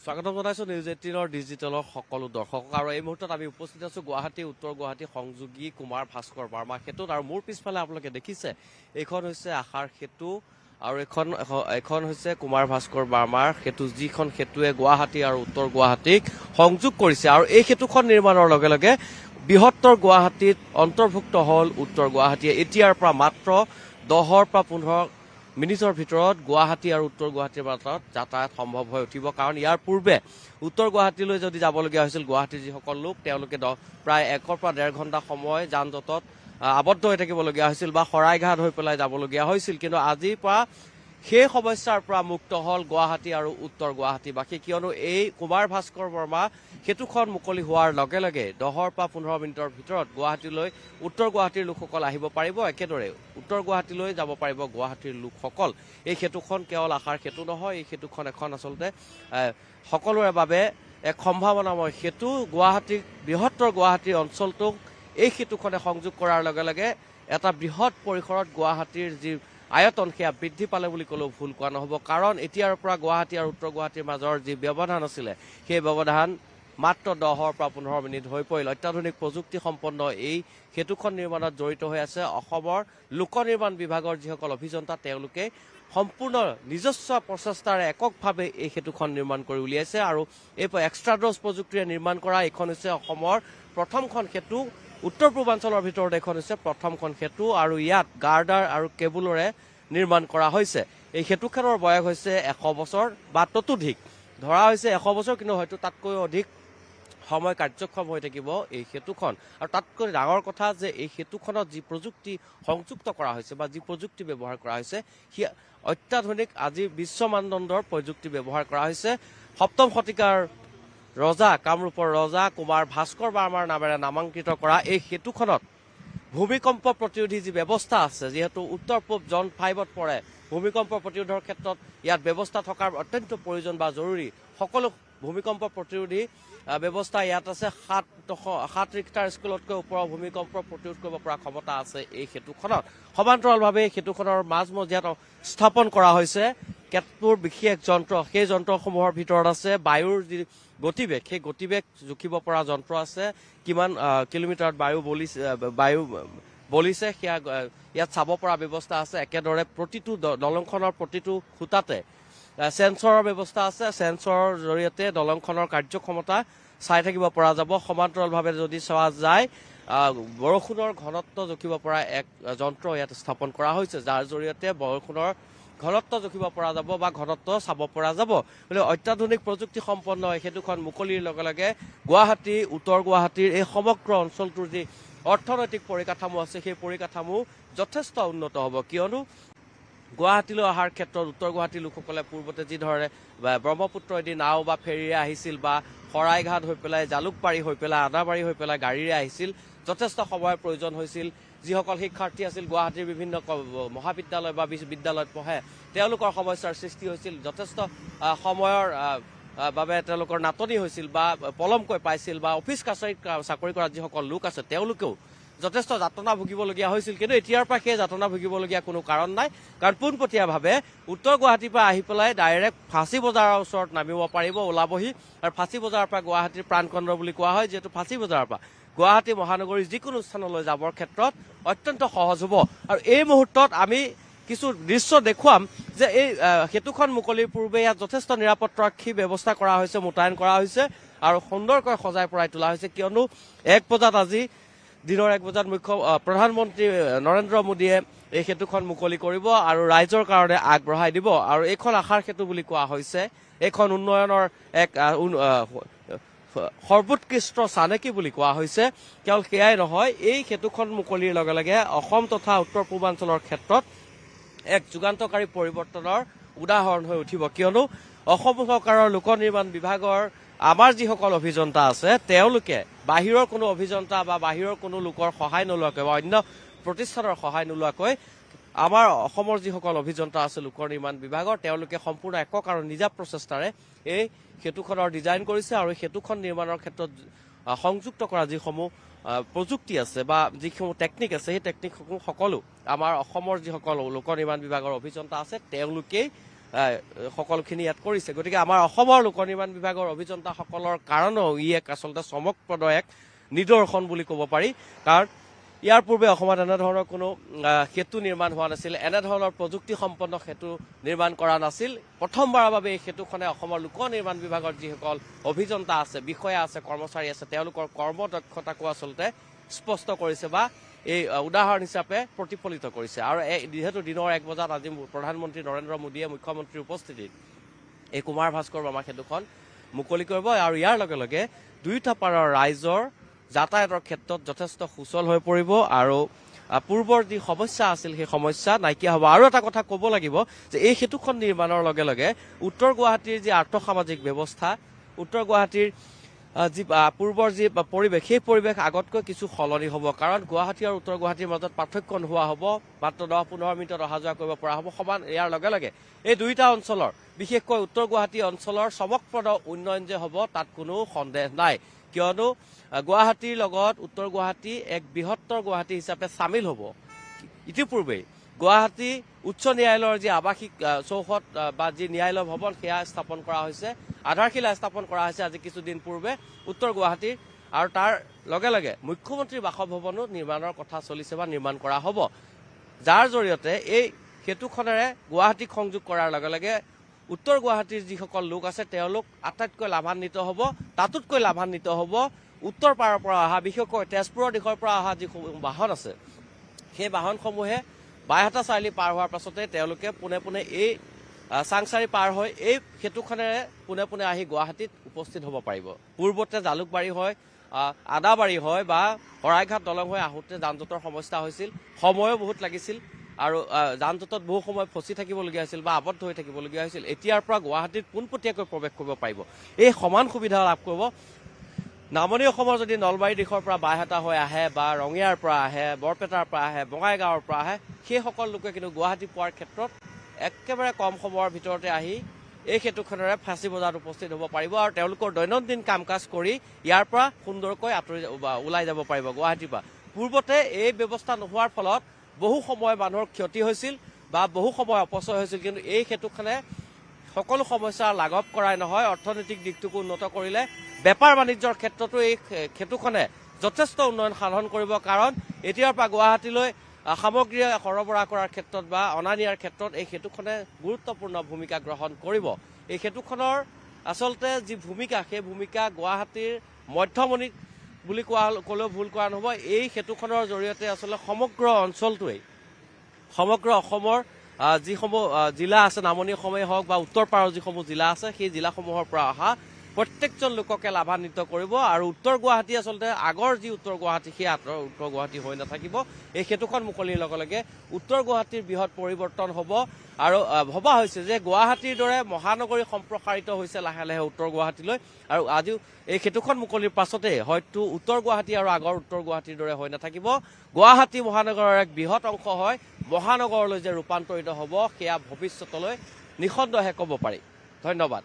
স্বাগতম জনাইছো নিউজ 18 ডিজিটেলৰ সকলো দৰ্শকক আৰু এই মুহূৰ্তত আমি উপস্থিত আছো গুৱাহাটী উত্তৰ গুৱাহাটী সংযোগী কুমাৰ ভাস্কৰ বাৰ্মা সেতুত আৰু মোৰ পিছফালে আপোনালোকে দেখিছে এইখন হৈছে আশাৰ সেতু আৰু এখন হৈছে কুমাৰ ভাস্কৰ বাৰ্মাৰ সেতু যিখন সেতুৱে গুৱাহাটী আৰু উত্তৰ গুৱাহাটীক সংযোগ কৰিছে আৰু এই সেতুখন নিৰ্মাণৰ লগে লগে বৃহত্তৰ গুৱাহাটীত অন্তৰ্ভুক্ত হল উত্তৰ গুৱাহাটীয়ে এতিয়াৰ পৰা মাত্ৰ 10 পৰা 15 মিনিটৰ ভিতৰত গুৱাহাটী আৰু উত্তৰ গুৱাহাটীৰ মাজত যাতায়াত সম্ভৱ হৈ উঠিব কাৰণ ইয়াৰ পূৰ্বে উত্তৰ গুৱাহাটীলৈ যদি যাবলগীয়া হৈছিল গুৱাহাটীৰ যিসকল লোক তেওঁলোকে প্ৰায় 1 পৰা 1.5 ঘণ্টা সময় যান জঁটত আবদ্ধ হৈ থাকিবলগীয়া হৈছিল বা শৰাইঘাট হৈ পেলাই যাবলগীয়া হৈছিল কিন্তু আজিৰ পৰা সেই সমস্যাৰ পৰা মুক্ত হল গুৱাহাটী আৰু উত্তৰ গুৱাহাটীবাসী কিয়নো এই কুমাৰ ভাস্কৰ বৰ্মা সেতুখন মুকলি হোৱাৰ লগে লগে 10 পৰা 15 মিনিটৰ ভিতৰত গুৱাহাটীলৈ উত্তৰ গুৱাহাটীৰ লোকসকল আহিব পাৰিব একেদৰে উত্তৰ গুৱাহাটীলৈ যাব পাৰিব গুৱাহাটীৰ লোকসকল এই সেতুখন কেৱল আশাৰ সেতু নহয় এই সেতুখন এখন আচলতে সকলোৰে বাবে এক সম্ভাৱনাময় সেতু গুৱাহাটীক বৃহত্তৰ গুৱাহাটীৰ অঞ্চলটোক এই সেতুখনে সংযোগ কৰাৰ লগে লগে এটা বৃহৎ পৰিসৰত গুৱাহাটীৰ যি আয়তন সেয়া বৃদ্ধি পালে বুলি ক'লেও ভুল কোৱা নহ'ব কাৰণ এতিয়াৰ পৰা গুৱাহাটী আৰু উত্তৰ গুৱাহাটীৰ মাজৰ যি ব্যৱধান আছিলে সেই ব্যৱধান মাত্ৰ 10 পৰা 15 মিনিট হৈ পৰিল অত্যাধুনিক প্ৰযুক্তি সম্পন্ন এই সেতুখন নিৰ্মাণত জড়িত হৈ আছে অসমৰ লোক নিৰ্মাণ বিভাগৰ যিসকল অভিযন্তা তেওঁলোকে সম্পূৰ্ণ নিজস্ব প্ৰচেষ্টাৰে এককভাৱে এই সেতুখন নিৰ্মাণ কৰি উলিয়াইছে আৰু এই এক্সট্ৰাডছ প্ৰযুক্তিৰে নিৰ্মাণ কৰা এইখন হৈছে অসমৰ প্ৰথমখন সেতু উত্তৰ পূৰ্বাঞ্চলৰ ভিতৰত এখন হৈছে প্ৰথমখন সেতু আৰু ইয়াত গাৰ্ডাৰ আৰু কেবুলৰে নিৰ্মাণ কৰা হৈছে এই সেতুখনৰ বয়স হৈছে 100 বছৰ বা ততোধিক ধৰা হৈছে 100 বছৰ কিন্তু হয়তো তাতকৈ অধিক সময় কাৰ্যক্ষম হৈ থাকিব এই সেতুখন আৰু তাতকৈ ডাঙৰ কথা যে এই সেতুখনত যি প্ৰযুক্তি সংযুক্ত কৰা হৈছে বা যি প্ৰযুক্তি ব্যৱহাৰ কৰা হৈছে সি অত্যাধুনিক আজি বিশ্ব মানদণ্ডৰ প্ৰযুক্তি ব্যৱহাৰ কৰা হৈছে সপ্তম শতিকাৰ ৰজা কামৰূপৰ ৰজা কুমাৰ ভাস্কৰ বাৰ্মাৰ নামেৰে নামাঙ্কিত কৰা এই সেতুখনত ভূমিকম্প প্ৰতিৰোধী যি ব্যৱস্থা আছে যিহেতু উত্তৰ পূব জন 5ত পৰে ভূমিকম্প প্ৰতিৰোধৰ ক্ষেত্ৰত ইয়াত ব্যৱস্থা থকাৰ অত্যন্ত প্ৰয়োজন বা জৰুৰী সকলো ভূমিকম্প প্ৰতিৰোধী ব্যৱস্থা ইয়াত আছে 7 ৰিক্টাৰ স্কেলতকৈ ওপৰৰ ভূমিকম্প প্ৰতিৰোধ কৰিব পৰা ক্ষমতা আছে এই সেতুখনত সমান্তৰালভাৱে সেতুখনৰ মাজমজিয়াত স্থাপন কৰা হৈছে কেতবোৰ বিশেষ যন্ত্ৰ সেই যন্ত্ৰসমূহৰ ভিতৰত আছে বায়ুৰ যি গতিবেগ সেই গতিবেগ জুখিব পৰা যন্ত্ৰ আছে কিমান কিলোমিটাৰত বায়ু বলিছে সেয়া ইয়াত চাব পৰা ব্যৱস্থা আছে একেদৰে প্ৰতিটো দলংখনৰ প্ৰতিটো খুঁটাতে সেন্সৰৰ ব্যৱস্থা আছে সেন্সৰৰ জৰিয়তে দলংখনৰ কাৰ্যক্ষমতা চাই থাকিব পৰা যাব সমান্তৰালভাৱে যদি চোৱা যায় বৰষুণৰ ঘনত্ব জুখিব পৰা এক যন্ত্ৰ ইয়াত স্থাপন কৰা হৈছে যাৰ জৰিয়তে বৰষুণৰ ঘনত্ব জুখিব পৰা যাব বা ঘনত্ব চাব পৰা যাব মানে অত্যাধুনিক প্ৰযুক্তি সম্পন্ন সেতুখন মুকলিৰ লগে লগে গুৱাহাটী উত্তৰ গুৱাহাটীৰ এই সমগ্ৰ অঞ্চলটোৰ যি অৰ্থনৈতিক পৰিকাঠামো আছে সেই পৰিকাঠামো যথেষ্ট উন্নত হ'ব কিয়নো গুৱাহাটীলৈ অহাৰ ক্ষেত্ৰত উত্তৰ গুৱাহাটীৰ লোকসকলে পূৰ্বতে যি ধৰণে ব্ৰহ্মপুত্ৰদি নাও বা ফেৰীৰে আহিছিল বা শৰাইঘাট হৈ পেলাই জালুকবাৰী হৈ পেলাই আদাবাৰী হৈ পেলাই গাড়ীৰে আহিছিল যথেষ্ট সময়ৰ প্ৰয়োজন হৈছিল যিসকল শিক্ষাৰ্থী আছিল গুৱাহাটীৰ বিভিন্ন মহাবিদ্যালয় বা বিশ্ববিদ্যালয়ত পঢ়ে তেওঁলোকৰ সমস্যাৰ সৃষ্টি হৈছিল যথেষ্ট সময়ৰ বাবে তেওঁলোকৰ নাটনি হৈছিল বা পলমকৈ পাইছিল বা অফিচ কাছাৰীত চাকৰি কৰা যিসকল লোক আছে তেওঁলোকেও যথেষ্ট যাতনা ভুগিবলগীয়া হৈছিল কিন্তু এতিয়াৰ পৰা সেই যাতনা ভুগিবলগীয়া কোনো কাৰণ নাই কাৰণ পোনপটীয়াভাৱে উত্তৰ গুৱাহাটীৰ পৰা আহি পেলাই ডাইৰেক্ট ফাঁচী বজাৰৰ ওচৰত নামিব পাৰিব ওলাবহি আৰু ফাঁচী বজাৰৰ পৰা গুৱাহাটীৰ প্ৰাণকেন্দ্ৰ বুলি কোৱা হয় যিহেতু ফাঁচী বজাৰৰ পৰা গুৱাহাটী মহানগৰীৰ যিকোনো স্থানলৈ যাবৰ ক্ষেত্ৰত অত্যন্ত সহজ হ'ব আৰু এই মুহূৰ্তত আমি কিছু দৃশ্য দেখুৱাম যে এই সেতুখন মুকলিৰ পূৰ্বে ইয়াত যথেষ্ট নিৰাপত্তাৰক্ষী ব্যৱস্থা কৰা হৈছে মোতায়েন কৰা হৈছে আৰু সুন্দৰকৈ সজাই পৰাই তোলা হৈছে কিয়নো 1 বজাত আজি দিনৰ 1 বজাত প্ৰধানমন্ত্ৰী নৰেন্দ্ৰ মোদীয়ে এই সেতুখন মুকলি কৰিব আৰু ৰাইজৰ কাৰণে আগবঢ়াই দিব আৰু এইখন আশাৰ সেতু বুলি কোৱা হৈছে এইখন উন্নয়নৰ এক সৰ্বোৎকৃষ্ট চানেকি বুলি কোৱা হৈছে কেৱল সেয়াই নহয় এই সেতুখন মুকলিৰ লগে লগে অসম তথা উত্তৰ পূৰ্বাঞ্চলৰ ক্ষেত্ৰত এক যুগান্তকাৰী পৰিৱৰ্তনৰ উদাহৰণ হৈ উঠিব কিয়নো অসম চৰকাৰৰ লোক নিৰ্মাণ বিভাগৰ আমাৰ যিসকল অভিযন্তা আছে তেওঁলোকে বাহিৰৰ কোনো অভিযন্তা বা বাহিৰৰ কোনো লোকৰ সহায় নোলোৱাকৈ বা অন্য প্ৰতিষ্ঠানৰ সহায় নোলোৱাকৈ আমাৰ অসমৰ যিসকল অভিযন্তা আছে লোক নিৰ্মাণ বিভাগৰ তেওঁলোকে সম্পূৰ্ণ একক আৰু নিজা প্ৰচেষ্টাৰে এই সেতুখনৰ ডিজাইন কৰিছে আৰু সেতুখন নিৰ্মাণৰ ক্ষেত্ৰত সংযুক্ত কৰা যিসমূহ প্ৰযুক্তি আছে বা যিসমূহ টেকনিক আছে সেই টেকনিকসমূহ সকলো আমাৰ অসমৰ যিসকল লোক নিৰ্মাণ বিভাগৰ অভিযন্তা আছে তেওঁলোকেই সকলোখিনি ইয়াত কৰিছে। গতিকে আমাৰ অসমৰ লোক নিৰ্মাণ বিভাগৰ অভিযন্তাসকলৰ কাৰণেও ই এক আচলতে চমকপ্ৰদ এক নিদৰ্শন বুলি ক'ব পাৰি। কাৰণ ইয়াৰ পূৰ্বে অসমত এনেধৰণৰ কোনো সেতু নিৰ্মাণ হোৱা নাছিল, এনেধৰণৰ প্ৰযুক্তি সম্পন্ন সেতু নিৰ্মাণ কৰা নাছিল। প্ৰথমবাৰৰ বাবে এই সেতুখনে অসমৰ লোক নিৰ্মাণ বিভাগৰ যিসকল অভিযন্তা আছে, বিষয়া আছে, কৰ্মচাৰী আছে, তেওঁলোকৰ কৰ্মদক্ষতাকো আচলতে স্পষ্ট কৰিছে বা এই উদাহৰণ হিচাপে প্ৰতিফলিত কৰিছে। আৰু যিহেতু দিনৰ 1 বজাত আজি প্ৰধানমন্ত্ৰী নৰেন্দ্ৰ মোদীয়ে মুখ্যমন্ত্ৰীৰ উপস্থিতিত এই কুমাৰ ভাস্কৰ বৰ্মা সেতুখন মুকলি কৰিব আৰু ইয়াৰ লগে লগে দুয়োটা পাৰৰ ৰাইজৰ যাতায়াতৰ ক্ষেত্ৰত যথেষ্ট সুচল হৈ পৰিব আৰু পূৰ্বৰ যি সমস্যা আছিল সেই সমস্যা নাইকিয়া হ'ব। আৰু এটা কথা ক'ব লাগিব যে এই সেতুখন নিৰ্মাণৰ লগে লগে উত্তৰ গুৱাহাটীৰ যি আৰ্থসামাজিক ব্যৱস্থা, উত্তৰ গুৱাহাটীৰ যি পূৰ্বৰ যি পৰিৱেশ, সেই পৰিৱেশ আগতকৈ কিছু সলনি হ'ব। কাৰণ গুৱাহাটী আৰু উত্তৰ গুৱাহাটীৰ মাজত পাৰ্থক্য নোহোৱা হ'ব, মাত্ৰ 10-15 মিনিটত অহা যোৱা কৰিব পৰা হ'ব সমান। ইয়াৰ লগে লগে এই দুয়োটা অঞ্চলৰ, বিশেষকৈ উত্তৰ গুৱাহাটী অঞ্চলৰ চমকপ্ৰদ উন্নয়ন যে হ'ব তাত কোনো সন্দেহ নাই। কিয়নো গুৱাহাটীৰ লগত উত্তৰ গুৱাহাটী এক বৃহত্তৰ গুৱাহাটী হিচাপে চামিল হ'ব। ইতিপূৰ্বেই গুৱাহাটী উচ্চ ন্যায়ালয়ৰ যি আৱাসিক চৌহদ বা যি ন্যায়ালয় ভৱন সেয়া স্থাপন কৰা হৈছে, আধাৰশিলা স্থাপন কৰা হৈছে আজি কিছুদিন পূৰ্বে উত্তৰ গুৱাহাটীৰ। আৰু তাৰ লগে লগে মুখ্যমন্ত্ৰীৰ বাসভৱনো নিৰ্মাণৰ কথা চলিছে বা নিৰ্মাণ কৰা হ'ব, যাৰ জৰিয়তে এই সেতুখনেৰে গুৱাহাটীক সংযোগ কৰাৰ লগে লগে উত্তৰ গুৱাহাটীৰ যিসকল লোক আছে তেওঁলোক আটাইতকৈ লাভান্বিত হ'ব। তাতোতকৈ লাভান্বিত হ'ব উত্তৰ পাৰৰ পৰা অহা, বিশেষকৈ তেজপুৰৰ দিশৰ পৰা অহা যিসমূহ বাহন আছে, সেই বাহনসমূহে বাইহাটা চাৰিআলি পাৰ হোৱাৰ পাছতে তেওঁলোকে পোনে পোনে এই চাংচাৰি পাৰ হৈ এই সেতুখনেৰে পোনে পোনে আহি গুৱাহাটীত উপস্থিত হ'ব পাৰিব। পূৰ্বতে জালুকবাৰী হয়, আদাবাৰী হয় বা শৰাইঘাট দলং হৈ আহোঁতে যান জঁটৰ সমস্যা হৈছিল, সময়ো বহুত লাগিছিল আৰু যান জঁটত বহু সময় ফচি থাকিবলগীয়া হৈছিল বা আবদ্ধ হৈ থাকিবলগীয়া হৈছিল। এতিয়াৰ পৰা গুৱাহাটীত পোনপটীয়াকৈ প্ৰৱেশ কৰিব পাৰিব, এই সমান সুবিধা লাভ কৰিব। নামনি অসমৰ যদি নলবাৰী দিশৰ পৰা বাইহাটা হৈ আহে বা ৰঙিয়াৰ পৰা আহে, বৰপেটাৰ পৰা আহে, বঙাইগাঁৱৰ পৰা আহে, সেইসকল লোকে কিন্তু গুৱাহাটী পোৱাৰ ক্ষেত্ৰত একেবাৰে কম সময়ৰ ভিতৰতে আহি এই সেতুখনেৰে ফাঁচী বজাৰত উপস্থিত হ'ব পাৰিব আৰু তেওঁলোকৰ দৈনন্দিন কাম কাজ কৰি ইয়াৰ পৰা সুন্দৰকৈ ওলাই যাব পাৰিব গুৱাহাটীৰ পৰা। পূৰ্বতে এই ব্যৱস্থা নোহোৱাৰ ফলত বহু সময় মানুহৰ ক্ষতি হৈছিল বা বহু সময় অপচয় হৈছিল, কিন্তু এই সেতুখনে সকলো সমস্যা লাঘৱ কৰাই নহয়, অৰ্থনৈতিক দিশটোকো উন্নত কৰিলে। বেপাৰ বাণিজ্যৰ ক্ষেত্ৰতো এই সেতুখনে যথেষ্ট উন্নয়ন সাধন কৰিব। কাৰণ এতিয়াৰ পৰা গুৱাহাটীলৈ সামগ্ৰী সৰবৰাহ কৰাৰ ক্ষেত্ৰত বা অনা নিয়াৰ ক্ষেত্ৰত এই সেতুখনে গুৰুত্বপূৰ্ণ ভূমিকা গ্ৰহণ কৰিব। এই সেতুখনৰ আচলতে যি ভূমিকা, সেই ভূমিকা গুৱাহাটীৰ মধ্যমণি বুলি ক'লেও ভুল কৰা নহ'ব। এই সেতুখনৰ জৰিয়তে আচলতে সমগ্ৰ অঞ্চলটোৱেই, সমগ্ৰ অসমৰ যিসমূহ জিলা আছে, নামনি অসমেই হওক বা উত্তৰ পাৰৰ যিসমূহ জিলা আছে, সেই জিলাসমূহৰ পৰা অহা প্ৰত্যেকজন লোককে লাভান্বিত কৰিব। আৰু উত্তৰ গুৱাহাটী আচলতে আগৰ যি উত্তৰ গুৱাহাটী, সেই উত্তৰ গুৱাহাটী হৈ নাথাকিব। এই সেতুখন মুকলিৰ লগে লগে উত্তৰ গুৱাহাটীৰ বৃহৎ পৰিৱৰ্তন হ'ব। আৰু ভবা হৈছে যে গুৱাহাটীৰ দৰে মহানগৰী সম্প্ৰসাৰিত হৈছে লাহে লাহে উত্তৰ গুৱাহাটীলৈ। আৰু আজিও এই সেতুখন মুকলিৰ পাছতে হয়তো উত্তৰ গুৱাহাটী আৰু আগৰ উত্তৰ গুৱাহাটীৰ দৰে হৈ নাথাকিব। গুৱাহাটী মহানগৰৰ এক বৃহৎ অংশ হয় মহানগৰলৈ যে ৰূপান্তৰিত হ'ব, সেয়া ভৱিষ্যতলৈ নিঃসন্দেহে ক'ব পাৰি। ধন্যবাদ।